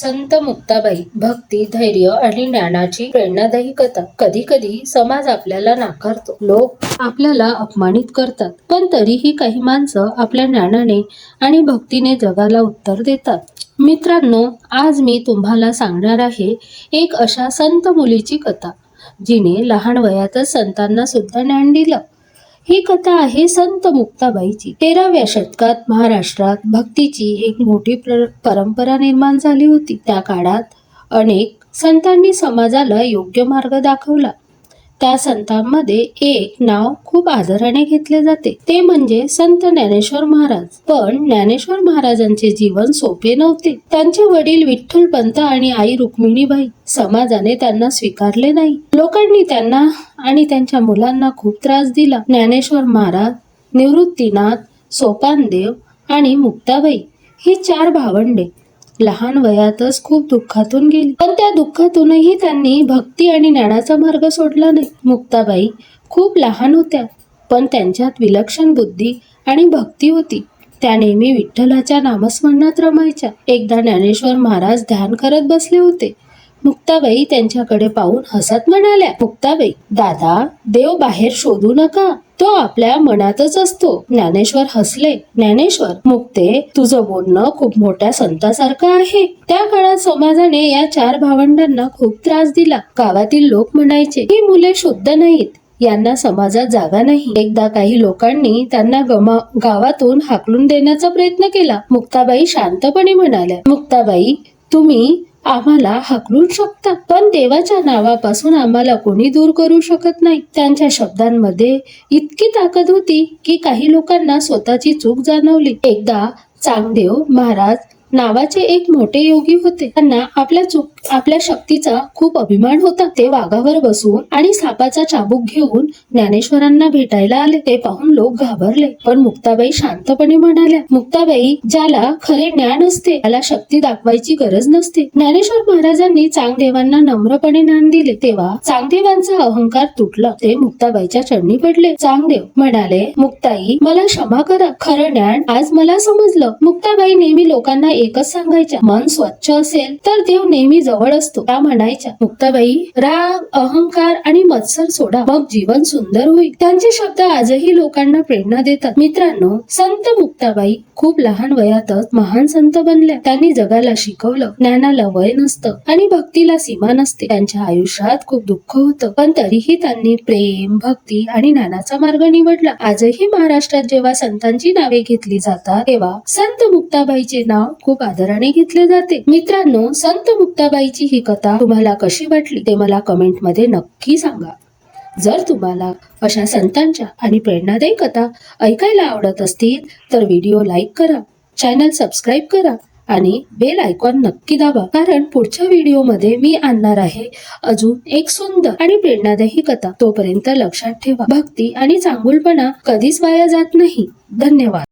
संत मुक्ताबाई भक्ती, धैर्य आणि ज्ञानाची प्रेरणादायी कथा। कधी कधी समाज आपल्याला नाकारतो, लोक आपल्याला अपमानित करतात, पण तरीही काही माणसं आपल्या ज्ञानाने आणि भक्तीने जगाला उत्तर देतात। मित्रांनो, आज मी तुम्हाला सांगणार आहे एक अशा संत मुलीची कथा जिने लहान वयातच संतांना सुद्धा ज्ञान दिलं। ही कथा आहे संत मुक्ताबाईची। 13व्या शतकात महाराष्ट्रात भक्तीची एक मोठी परंपरा निर्माण झाली होती। त्या काळात अनेक संतांनी समाजाला योग्य मार्ग दाखवला। त्या संतांमध्ये एक नाव खूप आदराने घेतले जाते, ते म्हणजे संत ज्ञानेश्वर महाराज। पण ज्ञानेश्वर महाराजांचे जीवन सोपे नव्हते। त्यांचे वडील विठ्ठलपंत आणि आई रुक्मिणीबाई समाजाने त्यांना स्वीकारले नाही। लोकांनी त्यांना आणि त्यांच्या मुलांना खूप त्रास दिला। ज्ञानेश्वर महाराज, निवृत्तीनाथ, सोपानदेव आणि मुक्ताबाई ही 4 भावंडे लहान वयातच खूप दुःखातून गेली, पण त्या दुःखातूनही त्यांनी भक्ती आणि ज्ञानाचा मार्ग सोडला नाही। मुक्ताबाई खूप लहान होत्या, पण त्यांच्यात विलक्षण बुद्धी आणि भक्ती होती। त्या नेहमी विठ्ठलाच्या नामस्मरणात रमायच्या। एकदा ज्ञानेश्वर महाराज ध्यान करत बसले होते। मुक्ताबाई त्यांच्याकडे पाहून हसत म्हणाल्या, मुक्ताबाई, दादा, देव बाहेर शोधू नका, तो आपल्या मनातच असतो। ज्ञानेश्वर हसले। ज्ञानेश्वर, मुक्ते, तुझं बोलणं खूप मोठ्या संतासारखं आहे। त्या काळात समाजाने या 4 भावंडांना खूप त्रास दिला। गावातील लोक म्हणायचे, ही मुले शुद्ध नाहीत, यांना समाजात जागा नाही। एकदा काही लोकांनी त्यांना गावातून हाकलून देण्याचा प्रयत्न केला। मुक्ताबाई शांतपणे म्हणाल्या, मुक्ताबाई, तुम्ही आम्हाला हाकलू शकता, पण देवाच्या नावापासून आम्हाला कोणी दूर करू शकत नाही। त्यांच्या शब्दांमध्ये इतकी ताकद होती की काही लोकांना स्वतःची चूक जाणवली। एकदा चांगदेव महाराज नावाचे एक मोठे योगी होते। त्यांना आपल्या शक्तीचा खूप अभिमान होता। ते वाघावर बसून आणि सापाचा चाबूक घेऊन ज्ञानेश्वरांना भेटायला आले। ते पाहून लोक घाबरले, पण मुक्ताबाई शांतपणे म्हणाल्या, मुक्ताबाई, ज्याला खरे ज्ञान असते त्याला शक्ती दाखवायची गरज नसते। ज्ञानेश्वर महाराजांनी चांगदेवांना नम्रपणे ज्ञान दिले, तेव्हा चांगदेवांचा अहंकार तुटला। ते मुक्ताबाईच्या चरणी पडले। चांगदेव म्हणाले, मुक्ताई, मला क्षमा करा, खरं ज्ञान आज मला समजलं। मुक्ताबाई नेहमी लोकांना एकच सांगायच्या, मन स्वच्छ असेल तर देव नेहमी जवळ असतो। त्या म्हणायच्या, मुक्ताबाई, राग, अहंकार आणि मत्सर सोडा, मग जीवन सुंदर होईल। त्यांचे शब्द आजही लोकांना प्रेरणा देतात। मित्रांनो, संत मुक्ताबाई खूप लहान वयातच महान संत बनल्या। त्यांनी जगाला शिकवलं, ज्ञानाला वय नसतं आणि भक्तीला सीमा नसते। त्यांच्या आयुष्यात खूप दुःख होतं, पण तरीही त्यांनी प्रेम, भक्ती आणि ज्ञानाचा मार्ग निवडला। आजही महाराष्ट्रात जेव्हा संतांची नावे घेतली जातात, तेव्हा संत मुक्ताबाईचे नाव खूप आदराने घेतले जाते। मित्रांनो, संत मुक्ताबाईची ही कथा तुम्हाला कशी वाटली ते मला कमेंट मध्ये नक्की सांगा। जर तुम्हाला अशा संतांच्या आणि प्रेरणादायी कथा ऐकायला आवडत असतील तर व्हिडिओ लाईक करा, चॅनल सबस्क्राईब करा आणि बेल आयकॉन नक्की दाबा, कारण पुढच्या व्हिडिओमध्ये मी आणणार आहे अजून एक सुंदर आणि प्रेरणादायी कथा। तोपर्यंत लक्षात ठेवा, भक्ती आणि चांगुलपणा कधीच वाया जात नाही। धन्यवाद।